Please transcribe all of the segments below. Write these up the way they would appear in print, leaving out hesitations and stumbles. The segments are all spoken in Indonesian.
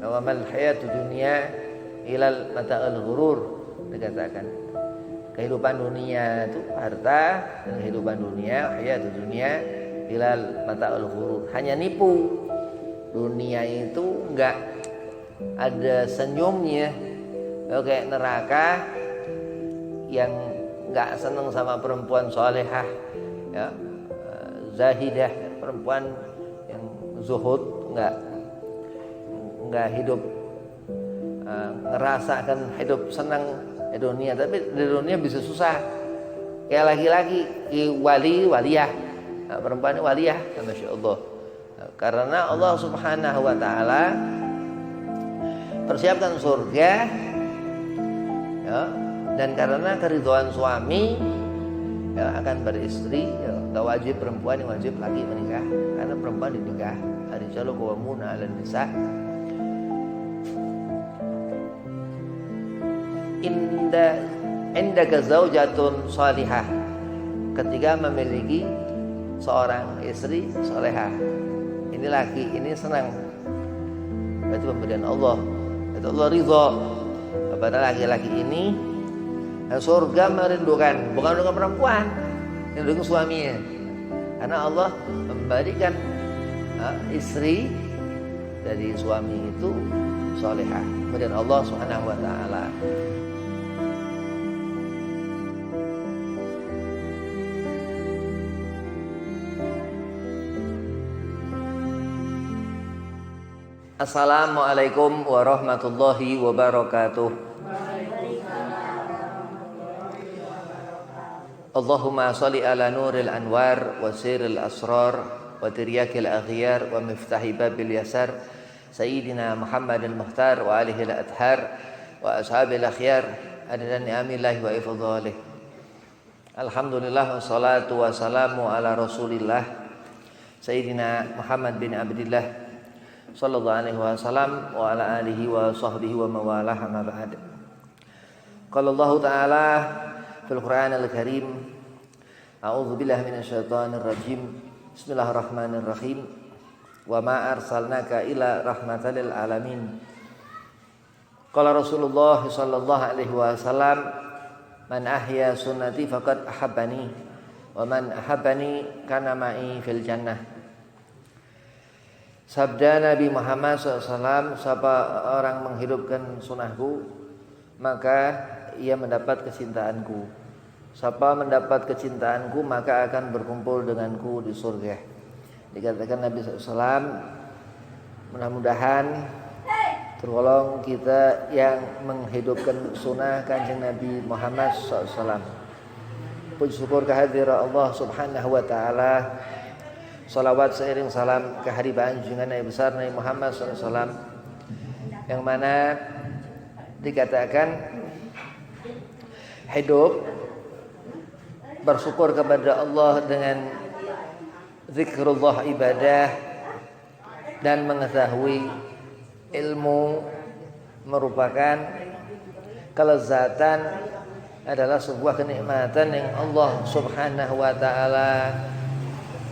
wa mal hayatud dunya ilal mata'ul ghurur, dikatakan kehidupan dunia itu harta, dan kehidupan dunia hayatud dunya ilal mata'ul ghurur, hanya nipu. Dunia itu enggak ada senyumnya, kayak neraka yang enggak senang sama perempuan solehah, ya, zahidah, perempuan yang zuhud, enggak hidup ngerasakan hidup senang di dunia, tapi di dunia bisa susah. Kayak laki-laki waliyah, perempuan waliyah, masya Allah. Karena Allah Subhanahu wa taala persiapkan surga, ya, dan karena keridhaan suami, ya, akan beristri, ya, gak wajib perempuan, yang wajib lagi menikah, karena perempuan dinikah. Ar-rijalu qawwamuna 'alan nisa. Indaka zaujatun salihah, ketika memiliki seorang istri salehah. Ini laki, ini senang, berarti pemberian Allah, itu Allah ridha kepada laki-laki ini. Dan surga merindukan, bukan dengan perempuan, merindukan suaminya, karena Allah memberikan istri dari suami itu salehah, pemberian Allah Subhanahu wa taala. Assalamualaikum warahmatullahi wabarakatuh. Allahumma salli ala nuril anwar wa siril asrar wa tiryakil aghyar wa miftahi babil yasar Sayyidina Muhammad al-Mukhtar wa alihi al-adhar wa ashabil akhyar adada ni'amillahi wa ifadhalih. Alhamdulillah wassalatu wassalamu ala rasulillah Sayyidina Muhammad bin Abdillah sallallahu alaihi wasallam wa ala alihi wa sahbihi wa mawalah, amma ba'd. Qala Allah Ta'ala fil Qur'anil Karim, a'udzu billahi minasyaitonir rajim. Bismillahirrahmanirrahim. Wa ma arsalnaka illa rahmatan lil alamin. Qala Rasulullah sallallahu alaihi wasallam, man ahya sunnati faqad ahabbani wa man ahabbani kana ma'i fil jannah. Sabda Nabi Muhammad SAW, siapa orang menghidupkan sunnahku, maka ia mendapat kecintaanku. Siapa mendapat kecintaanku, maka akan berkumpul denganku di surga. Dikatakan Nabi SAW, mudah-mudahan tergolong kita yang menghidupkan sunnah Kanjeng Nabi Muhammad SAW. Puji syukur kehadirat Allah Subhanahu wa ta'ala. Salawat seiring salam keharibaan junjungan Nabi besar Nabi Muhammad SAW, yang mana dikatakan hidup bersyukur kepada Allah dengan zikrullah, ibadah, dan mengetahui ilmu merupakan kelezatan, adalah sebuah kenikmatan yang Allah Subhanahu wa ta'ala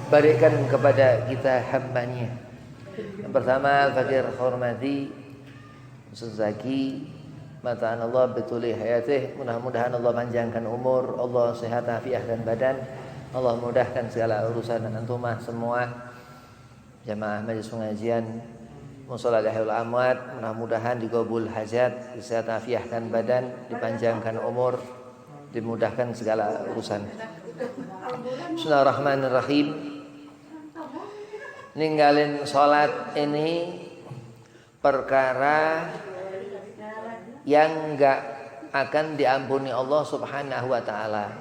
berikan kepada kita hambanya. Yang pertama, Al-Fakir hormati Ustaz Zaki, mataan Allah betuli hayatih, mudah-mudahan Allah panjangkan umur, Allah sehat afiah dan badan, Allah mudahkan segala urusan dan antumah semua jamaah majelis pengajian Mushola Al-Ahya'ul Amwat, mudah-mudahan digabul hajat, sehat afiah dan badan, dipanjangkan umur, dimudahkan segala urusan. Bismillahirrahmanirrahim. Ninggalin sholat ini perkara yang enggak akan diampuni Allah Subhanahu wa ta'ala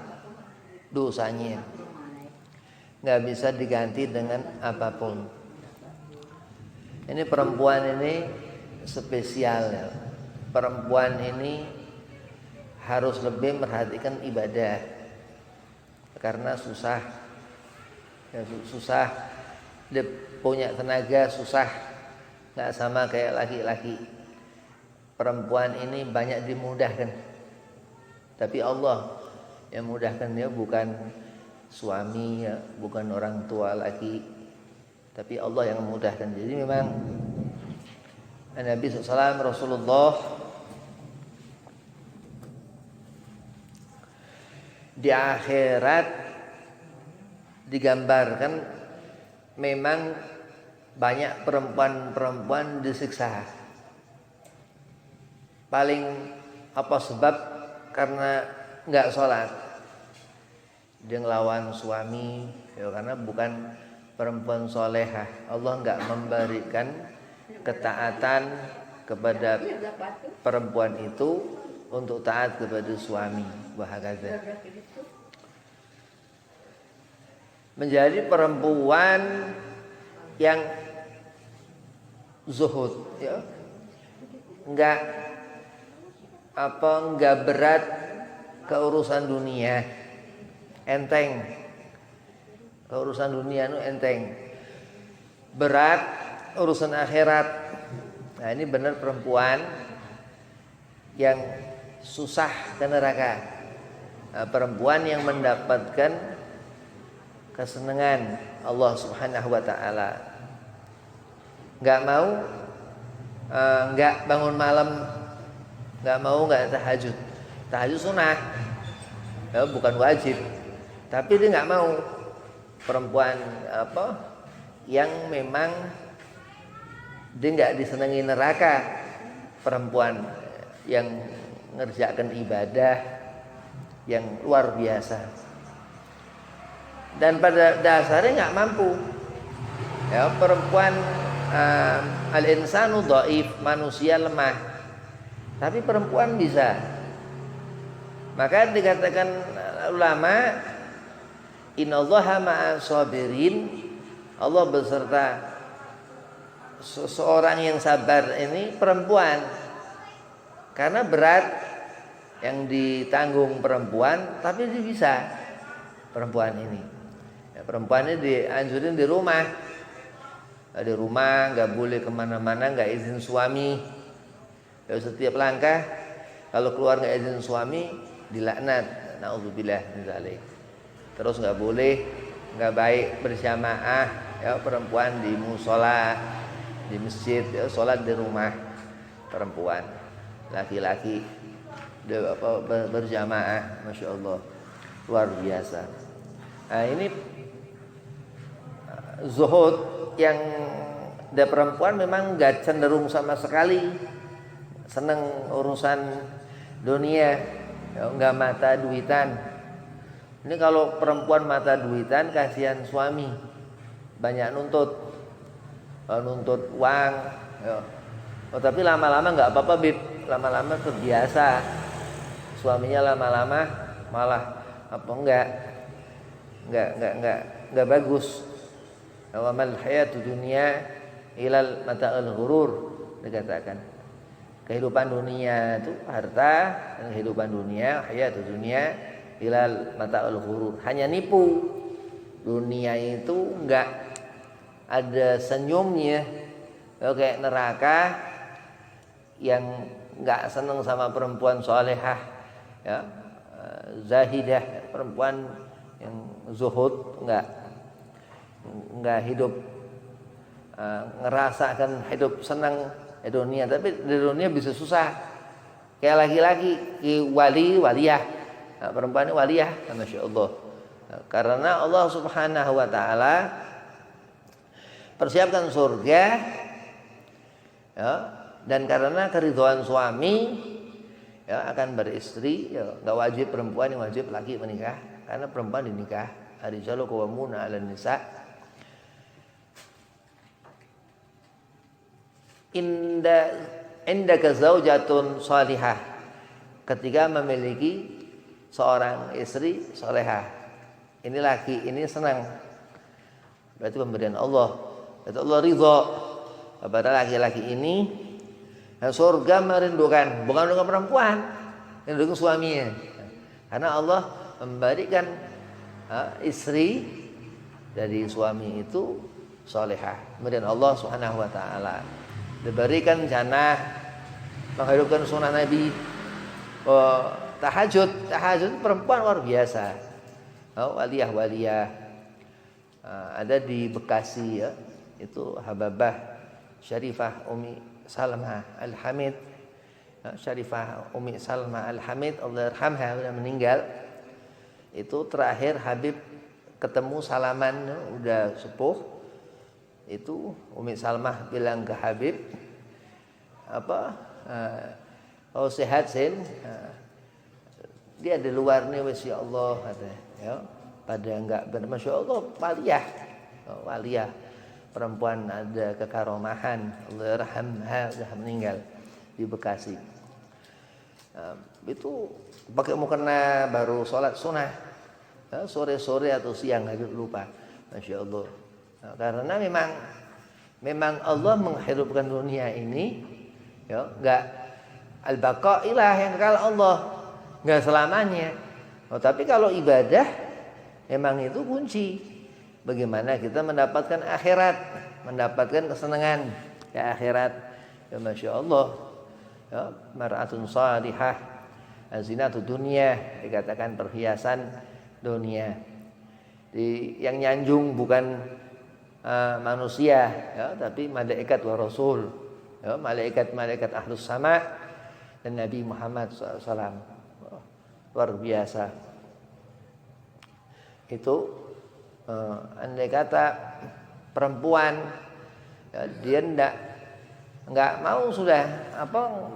dosanya, enggak bisa diganti dengan apapun. Ini perempuan ini spesial, ya. Perempuan ini harus lebih memperhatikan ibadah, karena susah, dia punya tenaga susah, nggak sama kayak laki-laki. Perempuan ini banyak dimudahkan, tapi Allah yang mudahkan dia, bukan suami, ya, bukan orang tua laki, tapi Allah yang memudahkan. Jadi memang Nabi SAW, Rasulullah di akhirat digambarkan memang banyak perempuan-perempuan disiksa. Paling apa sebab? Karena nggak sholat, dia ngelawan suami, ya, karena bukan perempuan solehah. Allah nggak memberikan ketaatan kepada perempuan itu untuk taat kepada suami. Wahakadha. Menjadi perempuan yang zuhud, ya, nggak berat ke urusan dunia, enteng. Ke urusan dunia itu enteng. Berat urusan akhirat. Nah, ini benar perempuan yang susah ke neraka. Nah, perempuan yang mendapatkan kesenangan Allah Subhanahu wa taala. Enggak mau enggak bangun malam, enggak tahajud. Tahajud sunnah. Ya, bukan wajib. Tapi dia enggak mau. Perempuan yang memang dia enggak disenangi neraka. Perempuan yang ngerjakan ibadah yang luar biasa. Dan pada dasarnya nggak mampu, ya, perempuan al-insanu dhaif, manusia lemah, tapi perempuan bisa. Maka dikatakan ulama, innallaha ma'as sabirin, Allah beserta seseorang yang sabar ini perempuan, karena berat yang ditanggung perempuan, tapi dia bisa. Perempuan ini, ya, perempuan ini dianjurin di rumah nggak boleh kemana-mana, nggak izin suami. Ya, setiap langkah kalau keluar nggak izin suami dilaknat, naudzubillah min dzalik. Terus nggak boleh, nggak baik berjamaah, ya, perempuan di musola, di masjid, ya, sholat di rumah perempuan. Laki-laki berjamaah, masya Allah, luar biasa. Nah, ini zuhud yang ada perempuan memang gak cenderung sama sekali seneng urusan dunia, ya, nggak mata duitan. Ini kalau perempuan mata duitan kasihan suami, banyak nuntut uang, ya. Tapi lama-lama nggak apa-apa, Bib, lama-lama terbiasa. Suaminya lama-lama malah enggak bagus. Wa mal hayatud dunya ilal mata'ul ghurur, dikatakan. Kehidupan dunia itu harta, dan kehidupan dunia hayatud dunya ilal mata'ul ghurur, hanya nipu. Dunia itu enggak ada senyumnya. Kayak neraka yang enggak senang sama perempuan solehah, ya, zahidah, perempuan yang zuhud, enggak hidup ngerasakan hidup senang di dunia, tapi di dunia bisa susah. Kayak laki-laki waliyah, nah, perempuan ini waliyah, masya Allah. Karena Allah Subhanahu wa taala persiapkan surga, ya, dan karena keridhaan suami, ya, akan beristri, ya, enggak wajib perempuan, yang wajib laki menikah. Karena perempuan dinikah, ar-rijalu qawwamuna 'alan nisa. Indaka zaujatun salihah, ketika memiliki seorang istri salehah. Ini laki, ini senang, berarti pemberian Allah, berarti Allah ridha kepada laki-laki ini. Dan surga merindukan, bukan dengan perempuan, merindukan suaminya, karena Allah memberikan istri dari suami itu salehah, kemudian Allah Subhanahu wa taala diberikan jannah, menghidupkan sunnah Nabi. Tahajud perempuan luar biasa. Waliyah ada di Bekasi, ya, itu Hababah Syarifah Umi Salmah Al-Hamid, Syarifah Umi Salmah Al-Hamid, Allah yarhamha, udah meninggal. Itu terakhir Habib ketemu salaman, udah sepuh. Itu Umi Salmah bilang ke Habib, oh sehat Sin, dia di luar nih, Masya Allah katanya, ya, pada enggak Masya Allah, waliyah perempuan ada kekaromahan, Allah yarhamha, sudah meninggal di Bekasi. Itu pakai mukena baru sholat sunnah, ya, sore-sore atau siang, Habib lupa, Masya Allah. Karena memang Allah menghidupkan dunia ini, ya, enggak al-baqa ilah, yang kekal Allah, enggak selamanya. Tapi kalau ibadah memang itu kunci bagaimana kita mendapatkan akhirat, mendapatkan kesenangan di akhirat. Ya Masya Allah, ya, mar'atun salihah azinatu dunia, dikatakan perhiasan dunia. Yang nyanjung bukan manusia, ya, tapi malaikat wa rasul, ya, malaikat ahlus sama dan Nabi Muhammad SAW. Luar biasa. Itu andai kata perempuan, ya, dia enggak mau sudah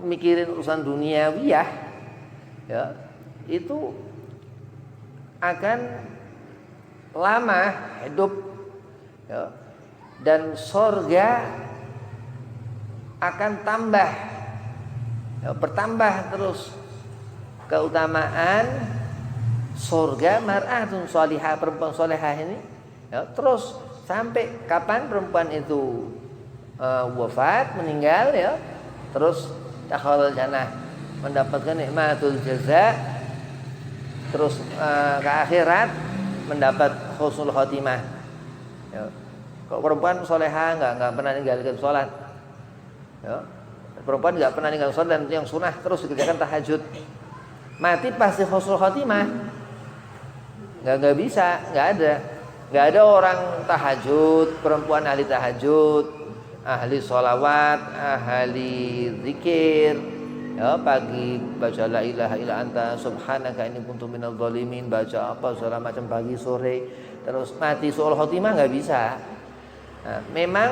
mikirin urusan duniawiyah, ya, itu akan lama hidup, ya, dan surga akan tambah, ya, bertambah terus keutamaan surga mar'atun salihah, perempuan salihah ini, ya, terus sampai kapan perempuan itu wafat, meninggal, ya, terus dakhalal jannah, mendapatkan nikmatul jaza, terus ke akhirat mendapat husnul khotimah, ya. Kalau perempuan salihah enggak pernah ninggalkan salat, ya, perempuan enggak pernah ninggalkan salat dan yang sunnah terus dikerjakan tahajud, mati pasti husnul khotimah. Nggak bisa, nggak ada orang tahajud, perempuan ahli tahajud, ahli sholawat, ahli zikir, ya, pagi baca la ilaha illa anta subhanaka inni kuntu minadz dzalimin, baca apa segala macam pagi sore, terus mati suul khotimah, nggak bisa. Nah, memang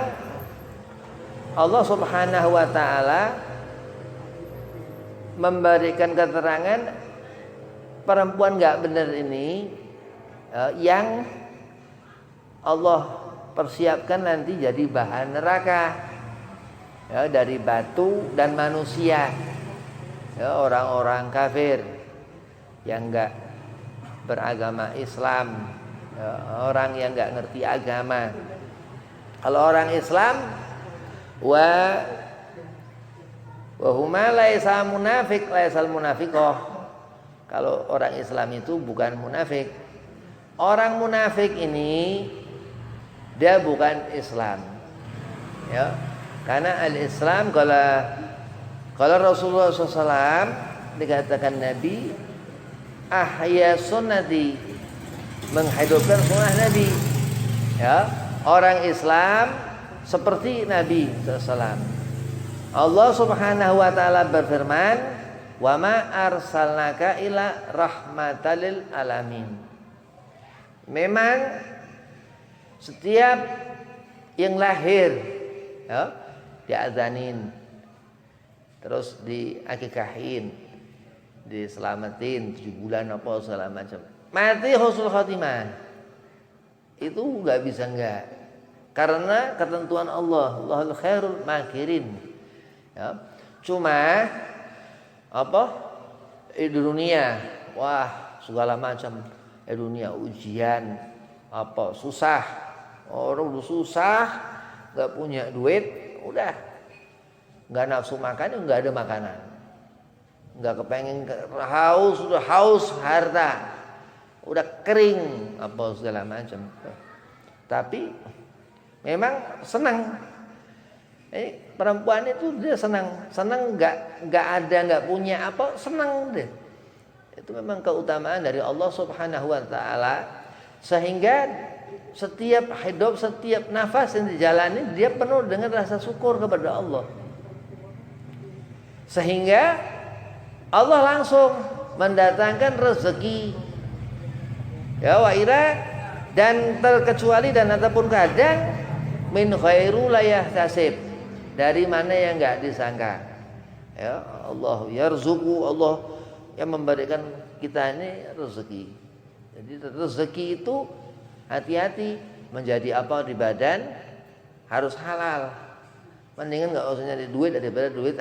Allah Subhanahu wa taala memberikan keterangan perempuan nggak benar ini, yang Allah persiapkan nanti jadi bahan neraka, ya, dari batu dan manusia, ya, orang-orang kafir yang enggak beragama Islam, ya, orang yang enggak ngerti agama. Kalau orang Islam wa huma laisa munafik laisal munafiqah, kalau orang Islam itu bukan munafik. Orang munafik ini dia bukan Islam, ya, karena al-Islam kalau Rasulullah SAW dikatakan Nabi ahya sunnati, menghidupkan sunnah Nabi, ya, orang Islam seperti Nabi SAW. Allah Subhanahu wa taala berfirman, wa ma arsalnaka ila rahmatal lil alamin. Memang setiap yang lahir, ya, diazanin, terus diakikahin, diselamatin 7 bulan apa segala macam, mati husnul khotimah, itu nggak bisa enggak, karena ketentuan Allah, Allahul khairul makirin, ya. Cuma di dunia, wah segala macam. Dunia ujian, susah, orang udah susah, nggak punya duit, udah nggak nafsu makan, nggak ada makanan, nggak kepengen, udah haus harta, udah kering, segala macam. Tapi memang senang. Perempuan itu dia senang nggak punya senang deh. Itu memang keutamaan dari Allah Subhanahu wa taala, sehingga setiap hidup, setiap nafas yang dijalani dia penuh dengan rasa syukur kepada Allah. Sehingga Allah langsung mendatangkan rezeki. Ya wa ira, dan terkecuali dan ataupun kadang min khairu la yahtasib, dari mana yang enggak disangka. Ya, Allah yarzuqu, Allah yang memberikan kita ini rezeki. Jadi rezeki itu hati-hati, menjadi apa di badan harus halal. Mendingan enggak usah nyari duit daripada duit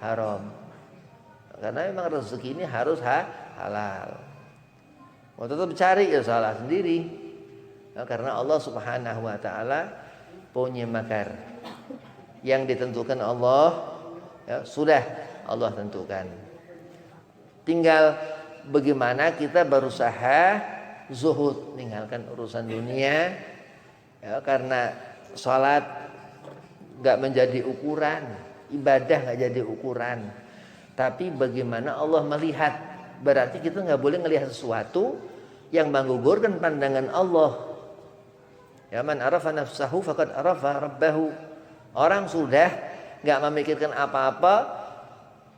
haram. Karena memang rezeki ini harus halal. Mau tetap cari ya salah sendiri. Ya, karena Allah Subhanahu wa taala punya makar. Yang ditentukan Allah, ya, sudah Allah tentukan. Tinggal bagaimana kita berusaha zuhud, meninggalkan urusan dunia. Ya, karena salat enggak menjadi ukuran, ibadah enggak jadi ukuran. Tapi bagaimana Allah melihat, berarti kita enggak boleh melihat sesuatu yang menggugurkan pandangan Allah. Ya, man arafa nafsahu faqad arafa rabbahu. Orang sudah enggak memikirkan apa-apa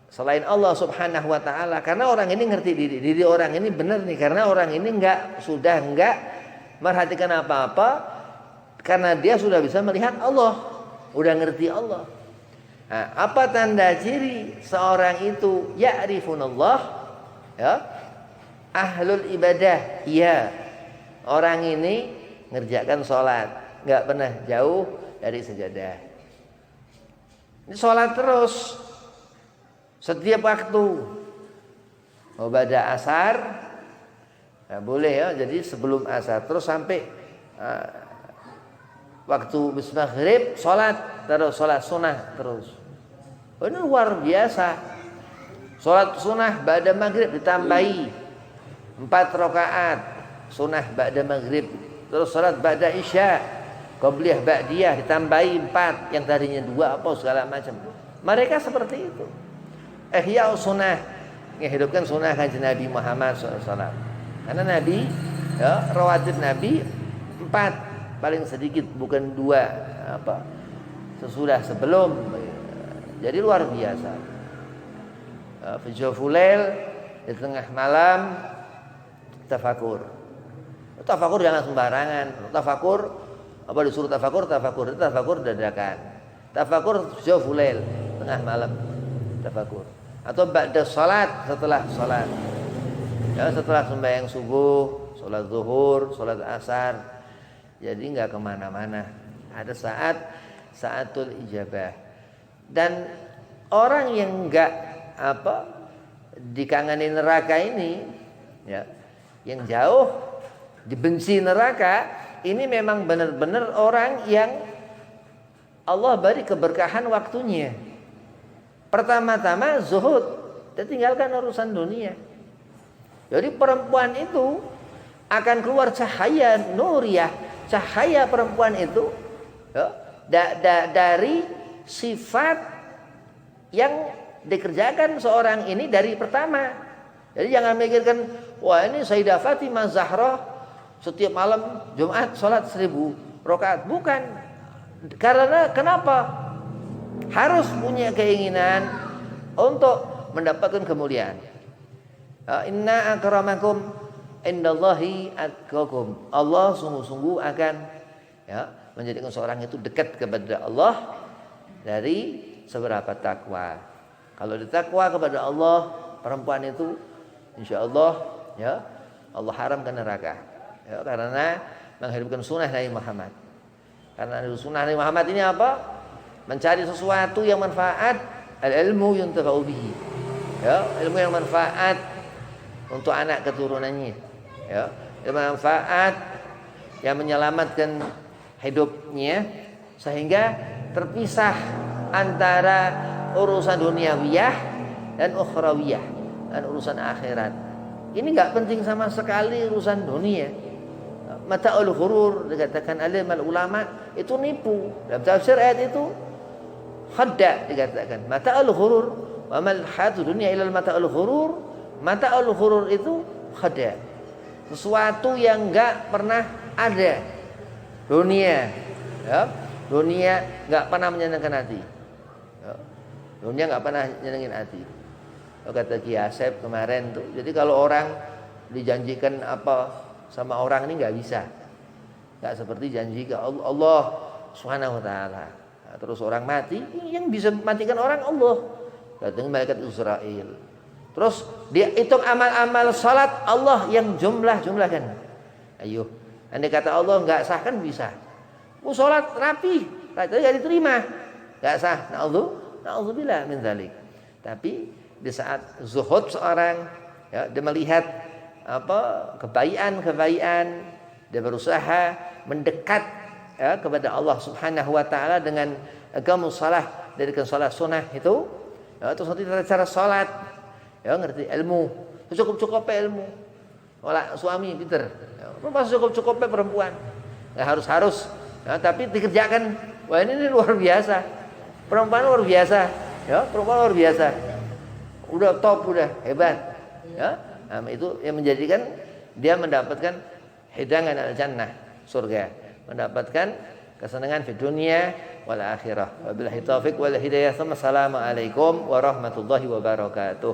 selain Allah Subhanahu wa taala, karena orang ini ngerti diri orang ini benar nih, karena orang ini sudah enggak merhatikan apa-apa, karena dia sudah bisa melihat Allah, udah ngerti Allah. Nah, apa tanda ciri seorang itu ya'rifunallah? Ya, ahlul ibadah. Ya, orang ini ngerjakan sholat, nggak pernah jauh dari sajadah. Ini sholat terus, setiap waktu. Mau pada asar, nggak boleh ya. Jadi sebelum asar terus sampai waktu maghrib sholat terus, sholat sunnah terus. Oh, ini luar biasa. Sholat sunnah ba'da maghrib ditambahi 4 rakaat sunnah ba'da maghrib. Terus sholat ba'da isya, qabliyah ba'diyah ditambahi 4, yang tadinya 2 apa segala macam. Mereka seperti itu. Ihya sunnah, menghidupkan sunnah kanjeng Nabi Muhammad SAW. Karena Nabi, ya, rawatib Nabi 4 paling sedikit, bukan 2 apa sesudah sebelum. Jadi luar biasa. Fajrul di tengah malam tafakur. Tafakur jangan sembarangan. Tafakur apa disuruh tafakur dadakan. Tafakur fajrul tengah malam tafakur. Atau ba'da salat, setelah salat. Ya, setelah sembahyang subuh, salat zuhur, salat asar. Jadi enggak kemana-mana. Ada saatul ijabah. Dan orang yang enggak dikangeni neraka ini, ya, yang jauh dibenci neraka, ini memang benar-benar orang yang Allah beri keberkahan waktunya. Pertama-tama zuhud, dia tinggalkan urusan dunia. Jadi perempuan itu akan keluar cahaya nuriyah, cahaya perempuan itu, ya, dari sifat yang dikerjakan seorang ini dari pertama. Jadi jangan mikirkan, wah ini Sayyidah Fatimah Zahra setiap malam Jumat sholat 1000 rakaat. Bukan. Karena kenapa? Harus punya keinginan untuk mendapatkan kemuliaan. Inna akramakum indallahi atqakum. Allah sungguh-sungguh akan, ya, menjadikan seorang itu dekat kepada Allah dari seberapa takwa. Kalau ditakwa kepada Allah, perempuan itu insyaallah, ya, Allah haramkan neraka. Ya, karena menghidupkan sunnah Nabi Muhammad. Karena sunnah Nabi Muhammad ini apa? Mencari sesuatu yang manfaat, al-ilmu yuntafa'u bihi. Ya, ilmu yang manfaat untuk anak keturunannya. Ya, ilmu manfaat yang menyelamatkan hidupnya sehingga terpisah antara urusan duniawiyah dan ukhrawiyah, dan urusan akhirat. Ini enggak penting sama sekali urusan dunia. Mata'ul ghurur, dikatakan alim ulama, itu nipu. Dalam tafsir ayat itu khadda, dikatakan mata'ul ghurur wa mal hayatud dunya illa mata'ul ghurur. Mata'ul ghurur itu khadda, sesuatu yang enggak pernah ada. Dunia, ya, dunia enggak pernah menyenangkan hati. Ya. Dunia nggak pernah nyenengin hati. Kata Ki Asep kemarin tuh. Jadi kalau orang dijanjikan apa sama orang ini nggak bisa, nggak seperti janji ke Allah Subhanahu Wa Taala. Nah, terus orang mati, yang bisa matikan orang Allah. Datang malaikat Israel. Terus dia hitung amal-amal salat Allah yang jumlah-jumlahkan. Ayo, andai kata Allah nggak sah kan bisa. Salat rapi, tapi nggak diterima, nggak sah. Na'udzubillah min dzalik. Tapi di saat zuhud seorang, ya, dia melihat apa kebaikan, dia berusaha mendekat, ya, kepada Allah Subhanahu Wa Taala dengan agama salah dari salat sunnah itu, ya, terus nanti cara salat, ya, ngerti ilmu, cukup ilmu. Olah suami pinter, ya, cukup perempuan, nggak harus, ya, tapi dikerjakan. Wah ini luar biasa, perempuan luar biasa, ya, perempuan luar biasa. Udah top, udah hebat, ya. Nah, itu yang menjadikan dia mendapatkan hidangan al-jannah, surga, mendapatkan kesenangan di dunia wal akhirah. Wabillahi taufiq wal hidayah. Assalamualaikum warahmatullahi wabarakatuh.